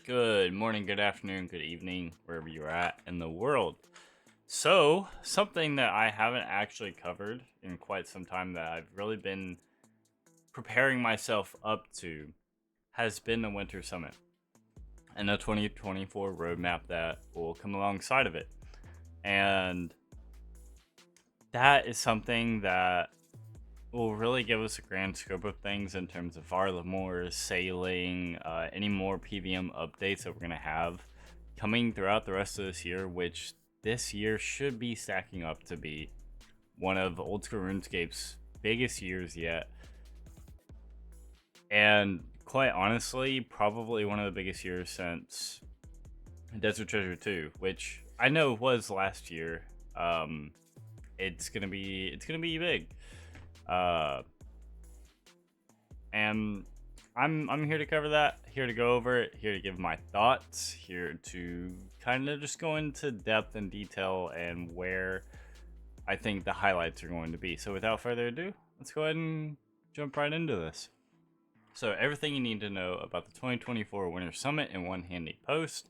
Good morning, good afternoon, good evening, wherever you're at in the world. So, something that I haven't actually covered in quite some time that I've really been preparing myself up to has been the Winter Summit and the 2024 roadmap that will come alongside of it. And that is something that will really give us a grand scope of things in terms of Varlamore, sailing, any more PVM updates that we're going to have coming throughout the rest of this year, which this year should be stacking up to be one of Old School RuneScape's biggest years yet. And quite honestly, probably one of the biggest years since Desert Treasure 2, which I know was last year. It's gonna be big. Uh, and I'm here to cover that, here to go over it, here to give my thoughts, here to kind of just go into depth and detail and where I think the highlights are going to be. So without further ado, let's go ahead and jump right into this. So everything you need to know about the 2024 Winter Summit in one handy post.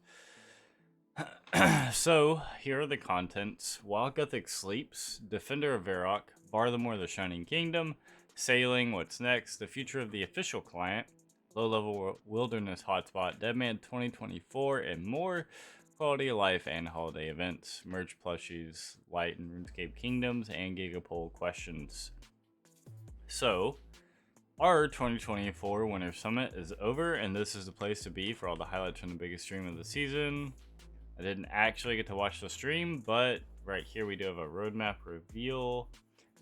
So here are the contents: While Gothic Sleeps, Defender of Varrock, Varlamore the Shining Kingdom, Sailing, What's Next, the Future of the Official Client, Low Level Wilderness Hotspot, Deadman 2024, and more. Quality of life and holiday events, merch plushies, light and RuneScape Kingdoms, and Gigapole questions. So, our 2024 Winter Summit is over, and this is the place to be for all the highlights from the biggest stream of the season. I didn't actually get to watch the stream, but right here we do have a roadmap reveal.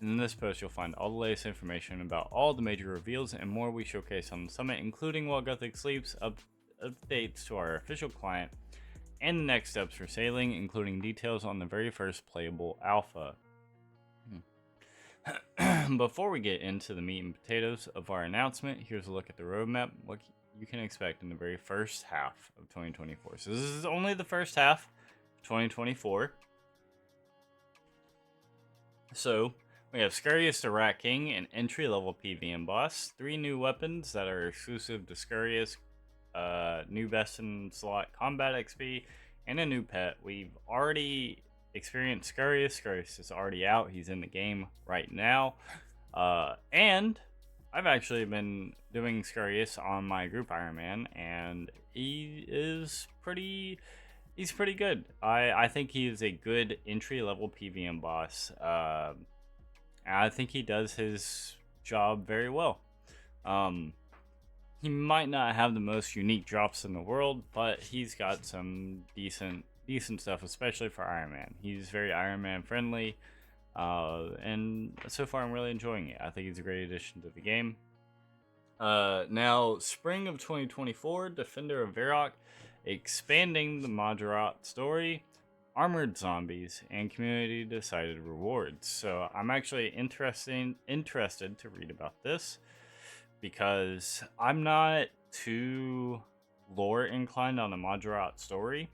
And in this post, you'll find all the latest information about all the major reveals and more we showcase on the summit, including While Gothic Sleeps, updates to our official client, and the next steps for sailing, including details on the very first playable alpha. Before we get into the meat and potatoes of our announcement, here's a look at the roadmap, what you can expect in the very first half of 2024. So this is only the first half of 2024. So we have Scurrius the Rat King, an entry-level PVM boss, 3 new weapons that are exclusive to Scurrius, new best in slot combat XP, and a new pet. We've already experienced Scurrius. Scurrius is already out. He's in the game right now. And I've actually been doing Scurrius on my group Ironman, and he's pretty good. I think he is a good entry-level PVM boss. I think he does his job very well. He might not have the most unique drops in the world, but he's got some decent stuff, especially for Iron Man. He's very Iron Man friendly, and so far I'm really enjoying it. I think he's a great addition to the game. Now, spring of 2024, Defender of Varrock, expanding the Majorat story, armored zombies, and community decided rewards. So I'm actually interested to read about this, because I'm not too lore inclined on the Majorat story.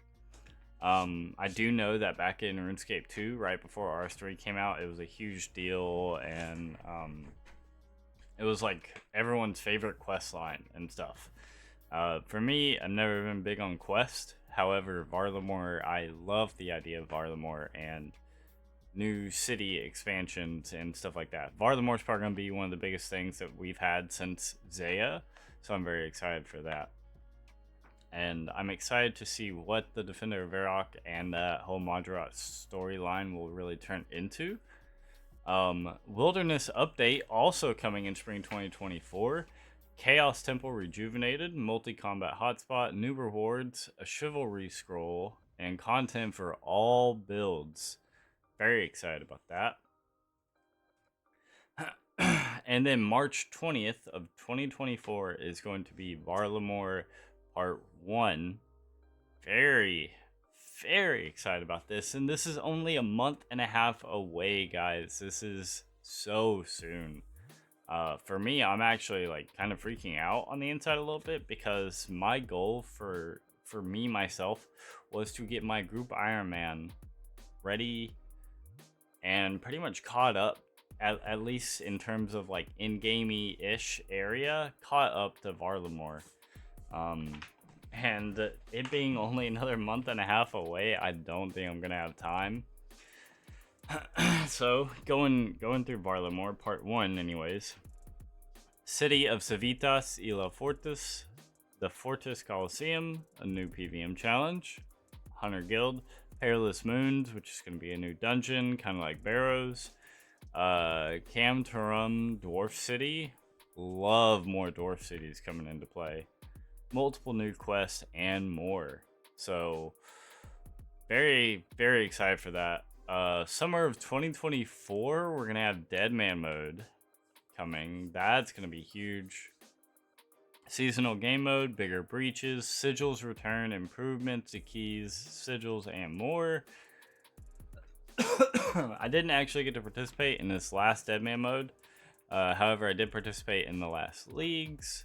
I do know that back in RuneScape 2, right before R3 came out, it was a huge deal, and it was like everyone's favorite quest line and stuff. For me, I've never been big on quest. However, Varlamore, I love the idea of Varlamore and new city expansions and stuff like that. Varlamore's probably going to be one of the biggest things that we've had since Zaya, so I'm very excited for that. And I'm excited to see what the Defender of Varrock and that whole Majorat storyline will really turn into. Wilderness update also coming in spring 2024. Chaos Temple rejuvenated, multi-combat hotspot, new rewards, a chivalry scroll, and content for all builds. Very excited about that. And then March 20th of 2024 is going to be Varlamore Part 1. Very excited about this. And this is only a month and a half away, guys. This is so soon. For me, I'm actually like kind of freaking out on the inside a little bit, because my goal for me myself was to get my group Ironman ready and pretty much caught up, at least in terms of like in-gamey-ish area, caught up to Varlamore. And it being only another month and a half away, I don't think I'm gonna have time. So going through Varlamore Part 1 anyways. City of Civitas y La Fortis, the Fortis Coliseum, a new PVM challenge. Hunter Guild, Perilous Moons, which is going to be a new dungeon, kind of like Barrows. Cam Tarum Dwarf City. Love more dwarf cities coming into play. Multiple new quests and more. So, very, very excited for that. Summer of 2024, we're going to have Deadman mode coming. That's going to be huge. Seasonal game mode, bigger breaches, sigils return, improvements to keys, sigils, and more. I didn't actually get to participate in this last Deadman mode. However, I did participate in the last leagues.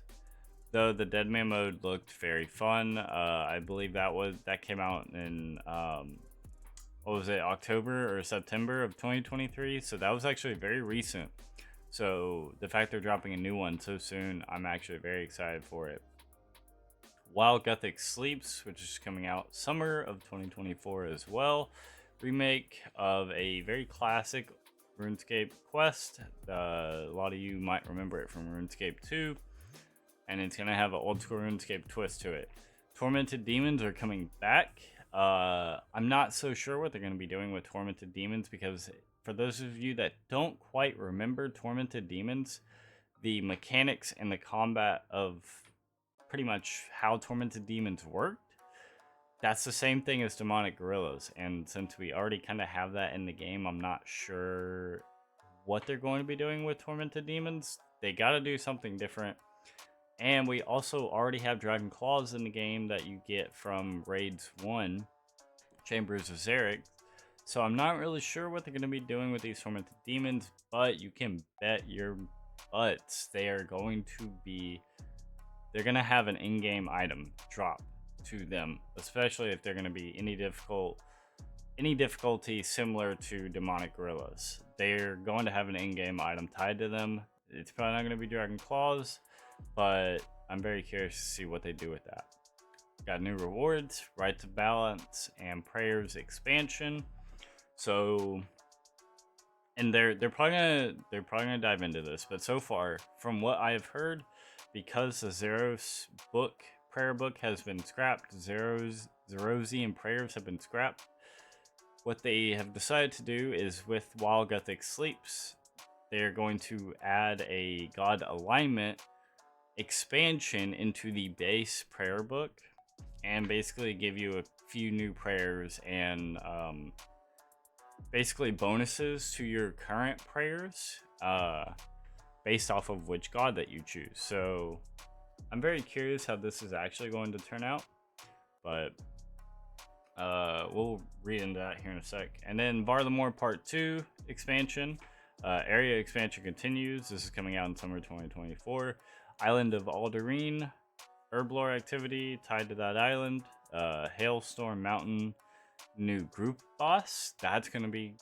Though the Deadman mode looked very fun. I believe that came out in what was it, October or September of 2023. So that was actually very recent. So the fact they're dropping a new one so soon, I'm actually very excited for it. While Gothic Sleeps, which is coming out summer of 2024 as well. Remake of a very classic RuneScape quest. A lot of you might remember it from RuneScape 2. And it's going to have an old school RuneScape twist to it. Tormented Demons are coming back. I'm not so sure what they're going to be doing with Tormented Demons, because for those of you that don't quite remember Tormented Demons, the mechanics and the combat of pretty much how Tormented Demons worked, that's the same thing as Demonic Gorillas. And since we already kind of have that in the game, I'm not sure what they're going to be doing with Tormented Demons. They got to do something different. And we also already have Dragon Claws in the game that you get from Raids 1, Chambers of Xeric. So I'm not really sure what they're going to be doing with these Tormented Demons, but you can bet your butts they're going to have an in-game item drop to them, especially if they're going to be any difficulty similar to Demonic Gorillas. They're going to have an in-game item tied to them. It's probably not going to be Dragon Claws, but I'm very curious to see what they do with that. Got new rewards, Right to Balance, and Prayers expansion. So, and they're probably gonna dive into this, but so far, from what I've heard, because the Zeros prayer book has been scrapped, Zerosian prayers have been scrapped. What they have decided to do is, with While Gothic Sleeps, they're going to add a God alignment expansion into the base prayer book, and basically give you a few new prayers and basically bonuses to your current prayers based off of which god that you choose. So I'm very curious how this is actually going to turn out, but we'll read into that here in a sec. And then Varlamore Part 2 expansion, area expansion continues. This is coming out in summer 2024. Island of Alderine, Herblore activity tied to that island. Hailstorm Mountain, new group boss. That's going to be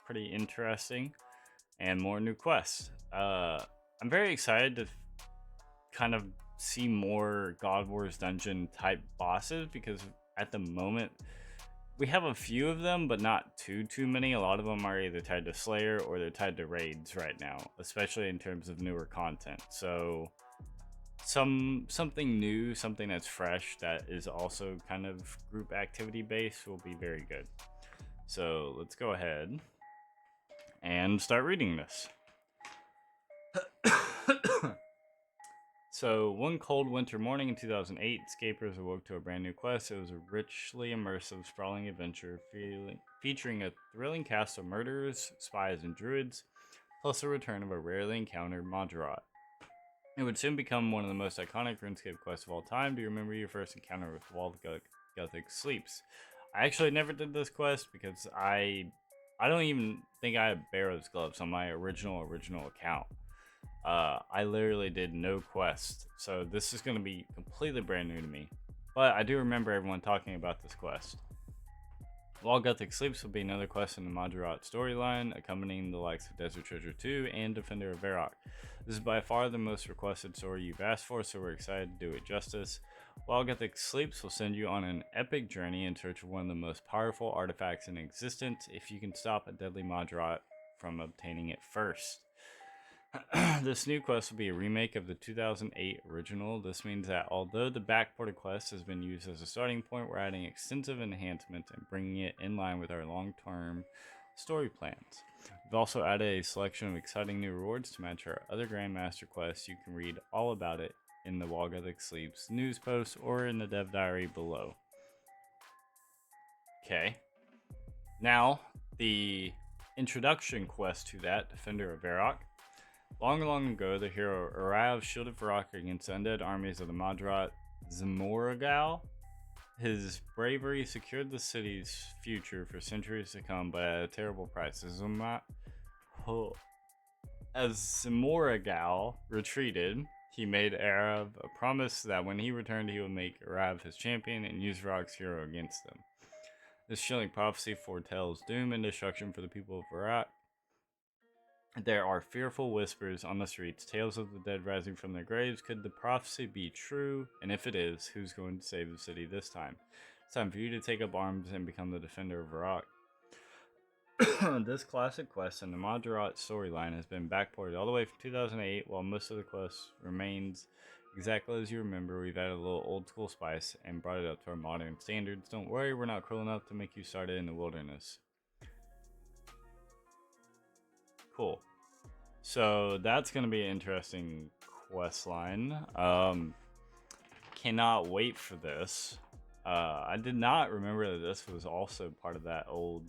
pretty interesting. And more new quests. I'm very excited to kind of see more God Wars dungeon type bosses, because at the moment we have a few of them, but not too many. A lot of them are either tied to Slayer or they're tied to raids right now, especially in terms of newer content. So something new, something that's fresh, that is also kind of group activity based, will be very good. So let's go ahead and start reading this. So, one cold winter morning in 2008, escapers awoke to a brand new quest. It was a richly immersive, sprawling adventure featuring a thrilling cast of murderers, spies, and druids, plus the return of a rarely encountered Madrat. It would soon become one of the most iconic RuneScape quests of all time. Do you remember your first encounter with While Gothic Sleeps? I actually never did this quest because I don't even think I have Barrow's gloves on my original account. I literally did no quest, so this is going to be completely brand new to me. But I do remember everyone talking about this quest. While Gothic Sleeps will be another quest in the Madrat storyline, accompanying the likes of Desert Treasure 2 and Defender of Varrock. This is by far the most requested story you've asked for, so we're excited to do it justice. While Gothic Sleeps will send you on an epic journey in search of one of the most powerful artifacts in existence if you can stop a deadly Madrat from obtaining it first. This new quest will be a remake of the 2008 original. This means that although the backported quest has been used as a starting point, we're adding extensive enhancements and bringing it in line with our long-term story plans. We've also added a selection of exciting new rewards to match our other Grandmaster quests. You can read all about it in the While Gothic Sleeps news post or in the dev diary below. Okay. Now, the introduction quest to that, Defender of Varrock. Long, long ago, the hero Arav shielded Varrock against the undead armies of the Madrat Zamoragal. His bravery secured the city's future for centuries to come, but at a terrible price. As Zamoragal retreated, he made Arav a promise that when he returned, he would make Arav his champion and use Varrock's hero against them. This chilling prophecy foretells doom and destruction for the people of Varrock. There are fearful whispers on the streets, tales of the dead rising from their graves. Could the prophecy be true? And if it is, who's going to save the city this time? It's time for you to take up arms and become the defender of Varrock. This classic quest in the Madrat storyline has been backported all the way from 2008, while most of the quest remains exactly as you remember. We've added a little old school spice and brought it up to our modern standards. Don't worry, we're not cruel enough to make you start it in the wilderness. Cool. So that's going to be an interesting quest line. Cannot wait for this. I did not remember that this was also part of that old,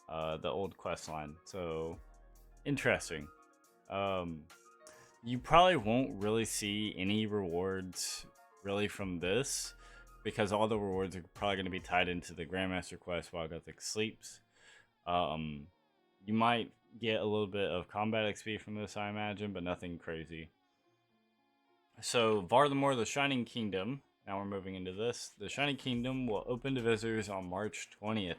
the old quest line. So interesting. You probably won't really see any rewards really from this because all the rewards are probably going to be tied into the Grandmaster quest while Gothic Sleeps. You might get a little bit of combat XP from this, I imagine, but nothing crazy. So, Varlamore, the Shining Kingdom. Now we're moving into this. The Shining Kingdom will open to visitors on March 20th.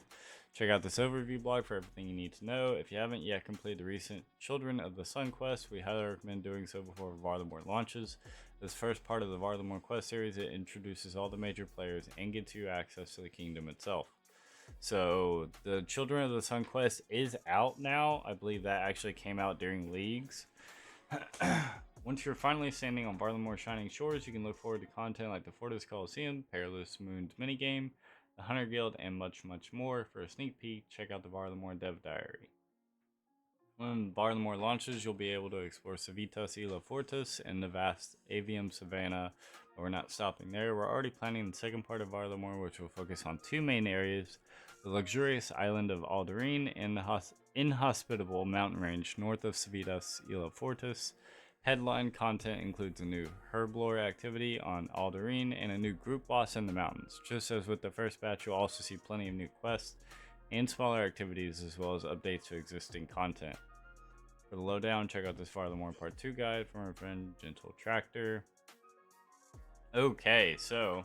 Check out this overview blog for everything you need to know. If you haven't yet completed the recent Children of the Sun quest, we highly recommend doing so before Varlamore launches. This first part of the Varlamore quest series, it introduces all the major players and gives you access to the kingdom itself. So the Children of the Sun quest is out now. I believe that actually came out during Leagues. Once you're finally standing on Varlamore's shining shores, you can look forward to content like the Fortis Coliseum, Perilous Moon's minigame, the Hunter Guild, and much, much more. For a sneak peek, check out the Varlamore Dev Diary. When Varlamore launches, you'll be able to explore Civitas Isla Fortis and the vast Avium Savannah. But we're not stopping there. We're already planning the second part of Varlamore, which will focus on two main areas: the luxurious island of Alderine and the inhospitable mountain range north of Civitas Isla Fortis. Headline content includes a new herblore activity on Alderine and a new group boss in the mountains. Just as with the first batch, you'll also see plenty of new quests and smaller activities as well as updates to existing content. For the lowdown, check out this Varlamore Part 2 guide from our friend Gentle Tractor. Okay, so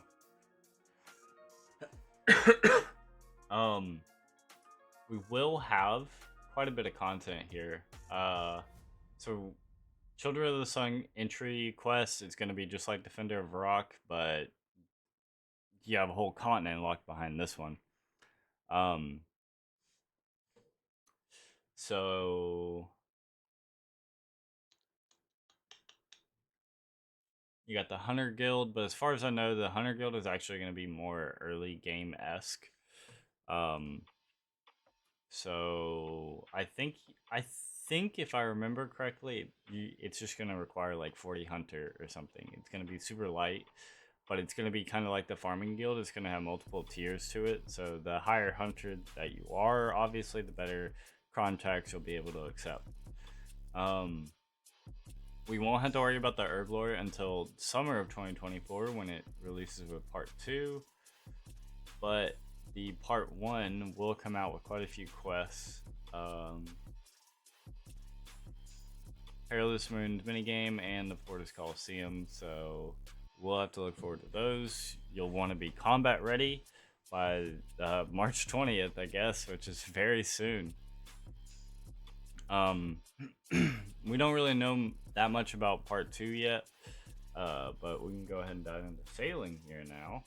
we will have quite a bit of content here. So Children of the Sun entry quest is going to be just like Defender of Varrock, but you have a whole continent locked behind this one. So you got the Hunter Guild, but as far as I know, the Hunter Guild is actually going to be more early game-esque. So I think if I remember correctly, it's just going to require like 40 hunter or something. It's going to be super light, but it's going to be kind of like the farming guild. It's going to have multiple tiers to it. So the higher hunter that you are, obviously, the better contracts you'll be able to accept. We won't have to worry about the herblore until summer of 2024 when it releases with part 2. But the part 1 will come out with quite a few quests. Perilous Moon's minigame and the Fortis Coliseum, so we'll have to look forward to those. You'll want to be combat ready by March 20th, I guess, which is very soon. We don't really know that much about part 2 yet. But we can go ahead and dive into sailing here now.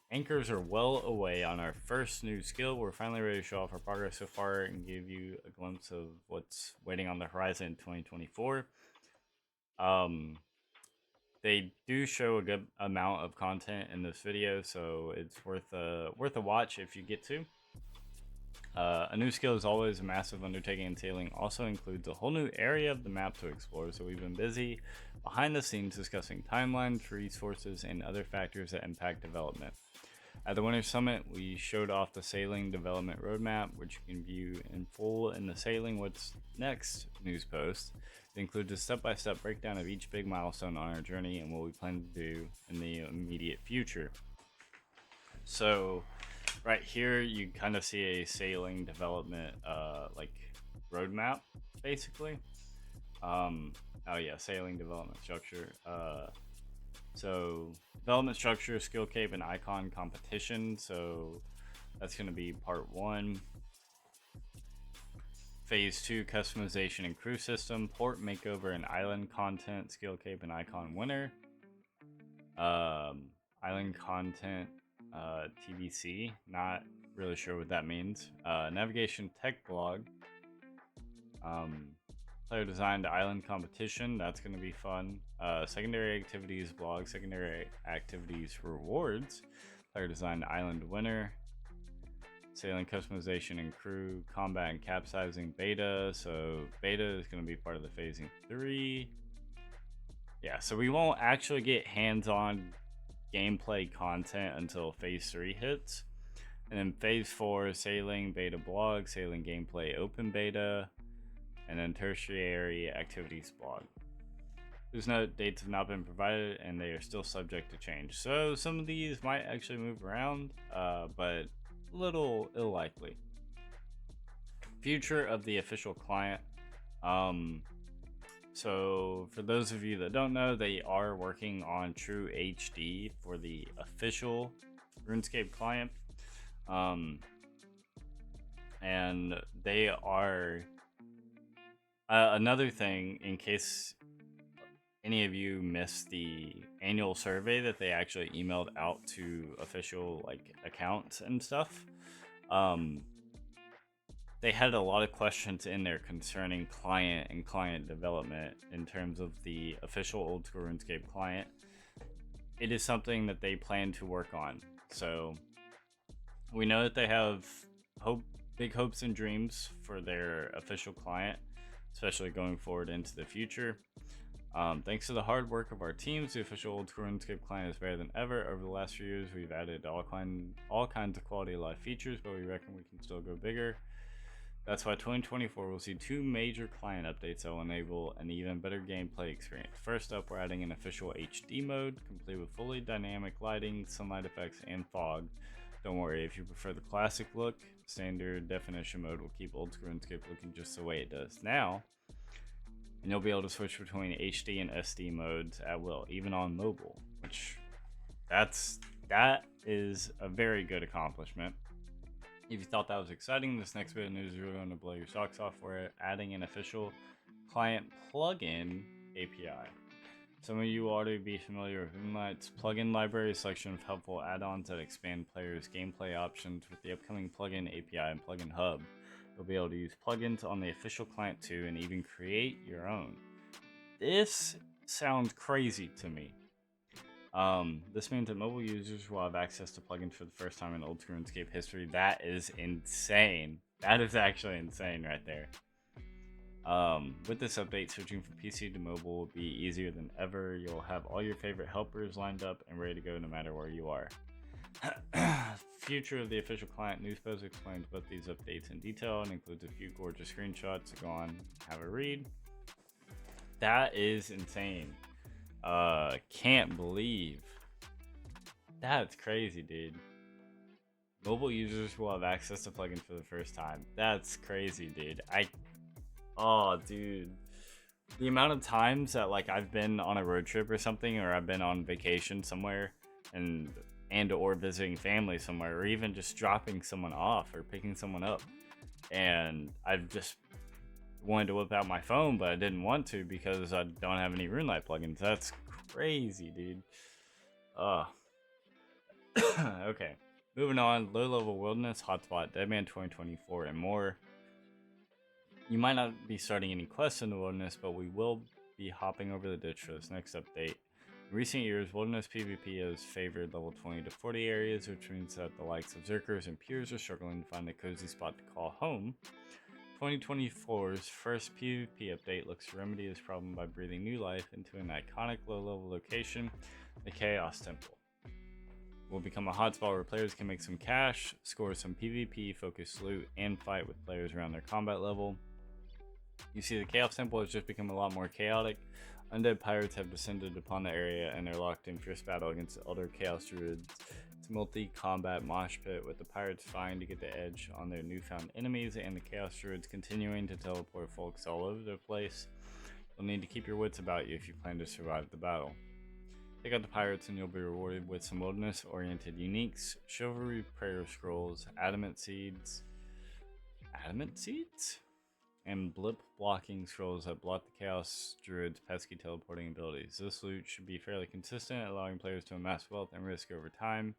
Anchors are well away on our first new skill. We're finally ready to show off our progress so far and give you a glimpse of what's waiting on the horizon in 2024. They do show a good amount of content in this video, so it's worth a watch if you get to. A new skill is always a massive undertaking, and sailing also includes a whole new area of the map to explore, so we've been busy behind the scenes discussing timelines, resources, and other factors that impact development. At the Winter Summit, we showed off the Sailing Development Roadmap, which you can view in full in the Sailing What's Next news post. It includes a step-by-step breakdown of each big milestone on our journey and what we plan to do in the immediate future. So, right here, you kind of see a sailing development, roadmap, basically. Oh yeah, sailing development structure. So development structure, skill cape, and icon competition. So that's going to be part 1. Phase 2, customization and crew system, port makeover and island content, skill cape and icon winner. Island content, TBC, not really sure what that means. Navigation tech blog. Player designed island competition, that's going to be fun. Secondary activities blog, secondary activities rewards, player designed island winner, sailing customization and crew, combat and capsizing beta. So beta is going to be part of the phasing 3. Yeah, so we won't actually get hands-on gameplay content until phase 3 hits. And then phase 4, sailing beta blog, sailing gameplay open beta, and then tertiary activities blog. These note dates have not been provided and they are still subject to change. So some of these might actually move around, but a little unlikely. Future of the official client. So for those of you that don't know, they are working on True HD for the official RuneScape client. And they are another thing, in case any of you missed the annual survey that they actually emailed out to official accounts and stuff. They had a lot of questions in there concerning client and client development in terms of the official Old School RuneScape client. It is something that they plan to work on. So we know that they have big hopes and dreams for their official client, especially going forward into the future. Thanks to the hard work of our teams, the official Old School RuneScape client is better than ever. Over the last few years, we've added all kinds of quality of life features, but we reckon we can still go bigger. That's why 2024 will see 2 major client updates that will enable an even better gameplay experience. First up, we're adding an official HD mode, complete with fully dynamic lighting, sunlight effects, and fog. Don't worry, if you prefer the classic look, standard definition mode will keep Old School RuneScape looking just the way it does now. And you'll be able to switch between HD and SD modes at will, even on mobile, which that is a very good accomplishment. If you thought that was exciting, this next bit of news is really going to blow your socks off. We're adding an official client plugin API. Some of you ought to be familiar with Moonlight's plugin library, a selection of helpful add-ons that expand players' gameplay options. With the upcoming plugin API and plugin hub, you'll be able to use plugins on the official client too, and even create your own. This sounds crazy to me. This means that mobile users will have access to plugins for the first time in Old School RuneScape history. That is insane. That is actually insane right there. With this update, switching from PC to mobile will be easier than ever. You'll have all your favorite helpers lined up and ready to go no matter where you are. Future of the official client news post explains both these updates in detail and includes a few gorgeous screenshots, so go on, have a read. That is insane. Can't believe. That's crazy, dude. Mobile users will have access to plugins for the first time. That's crazy, dude. Oh, dude. The amount of times that I've been on a road trip or something, or I've been on vacation somewhere and or visiting family somewhere, or even just dropping someone off or picking someone up, and I've just wanted to whip out my phone, but I didn't want to because I don't have any RuneLite plugins. That's crazy, dude. Okay. Moving on, low-level wilderness, hotspot, Deadman 2024, and more. You might not be starting any quests in the wilderness, but we will be hopping over the ditch for this next update. In recent years, wilderness PvP has favored level 20 to 40 areas, which means that the likes of Zerkers and peers are struggling to find a cozy spot to call home. 2024's first PvP update looks to remedy this problem by breathing new life into an iconic low-level location, the Chaos Temple. Will become a hotspot where players can make some cash, score some PvP, focus loot, and fight with players around their combat level. You see, the Chaos Temple has just become a lot more chaotic. Undead pirates have descended upon the area and they're locked in fierce battle against the other Chaos Druids. It's a multi-combat mosh pit with the pirates vying to get the edge on their newfound enemies and the Chaos Druids continuing to teleport folks all over the place. You'll need to keep your wits about you if you plan to survive the battle. Take out the pirates and you'll be rewarded with some wilderness-oriented uniques, chivalry prayer scrolls, adamant seeds, and blip blocking scrolls that block the Chaos Druid's pesky teleporting abilities. This loot should be fairly consistent, allowing players to amass wealth and risk over time.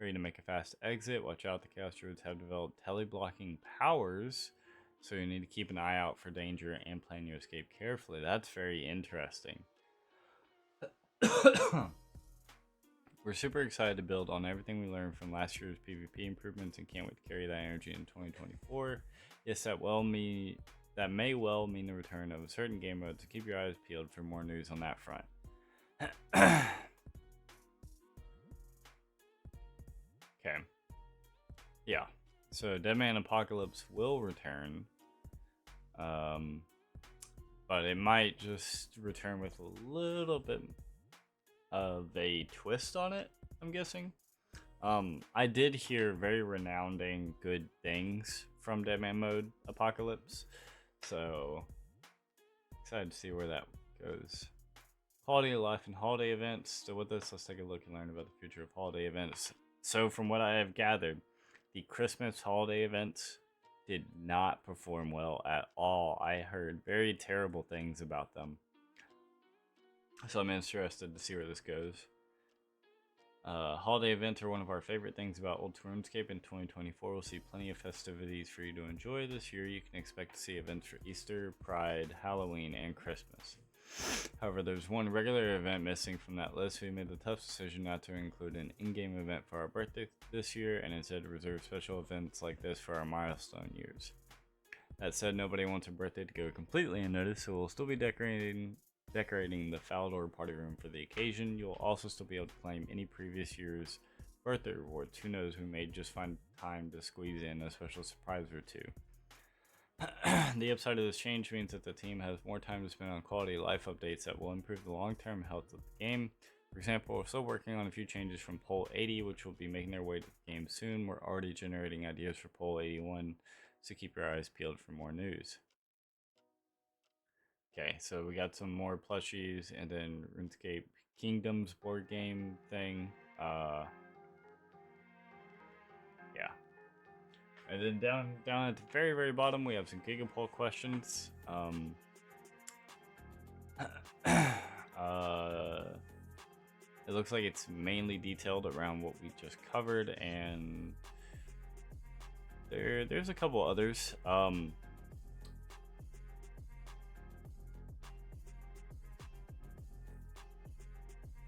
Ready to make a fast exit? Watch out, the Chaos Druids have developed tele-blocking powers, so you need to keep an eye out for danger and plan your escape carefully. That's very interesting. We're super excited to build on everything we learned from last year's PvP improvements and can't wait to carry that energy in 2024. Yes, that may well mean the return of a certain game mode, so keep your eyes peeled for more news on that front. Okay. Yeah. So Deadman Apocalypse will return. But it might just return with a little bit of a twist on it, I'm guessing. I did hear very renowned good things from Deadman Mode Apocalypse, so excited to see where that goes. Holiday life and holiday events. Still with us, let's take a look and learn about the future of holiday events. So from what I have gathered, the Christmas holiday events did not perform well at all. I heard very terrible things about them. So I'm interested to see where this goes. Holiday events are one of our favorite things about Old RuneScape. In 2024, we'll see plenty of festivities for you to enjoy. This year, you can expect to see events for Easter, Pride, Halloween, and Christmas. However, there's one regular event missing from that list. We made the tough decision not to include an in-game event for our birthday this year, and instead reserve special events like this for our milestone years. That said, nobody wants a birthday to go completely unnoticed, so we'll still be decorating the Falador party room for the occasion. You'll also still be able to claim any previous year's birthday rewards. Who knows, we may just find time to squeeze in a special surprise or two. The upside of this change means that the team has more time to spend on quality of life updates that will improve the long-term health of the game. For example, we're still working on a few changes from Poll 80, which will be making their way to the game soon. We're already generating ideas for Poll 81, so keep your eyes peeled for more news. Okay, so we got some more plushies, and then RuneScape Kingdoms board game thing. Yeah. And then down at the very, very bottom, we have some Gigapole questions. It looks like it's mainly detailed around what we just covered, and there's a couple others.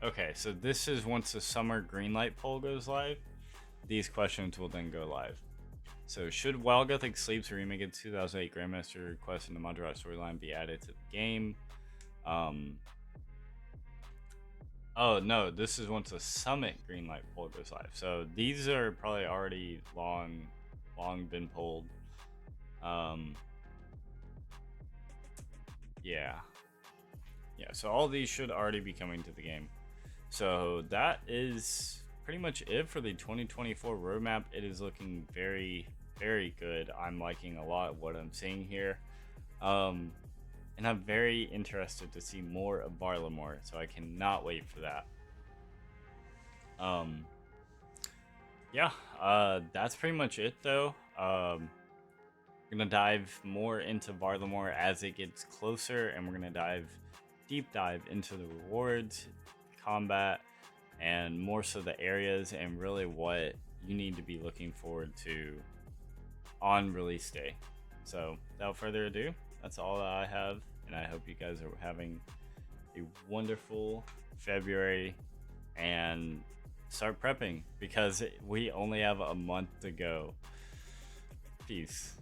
Okay, so this is once the summer Greenlight poll goes live, these questions will then go live. So should Wild Gothic Sleep's remake of 2008 Grandmaster quest in the Madras storyline be added to the game? Oh no, this is once the Summit Greenlight poll goes live. So these are probably already long been polled. Yeah, so all these should already be coming to the game. So that is pretty much it for the 2024 roadmap. It is looking very, very good. I'm liking a lot of what I'm seeing here. And I'm very interested to see more of Varlamore, so I cannot wait for that. Yeah, that's pretty much it though. We're gonna dive more into Varlamore as it gets closer, and we're gonna deep dive into the rewards, combat, and more so the areas and really what you need to be looking forward to on release day. So without further ado, that's all that I have, and I hope you guys are having a wonderful February and start prepping because we only have a month to go. Peace.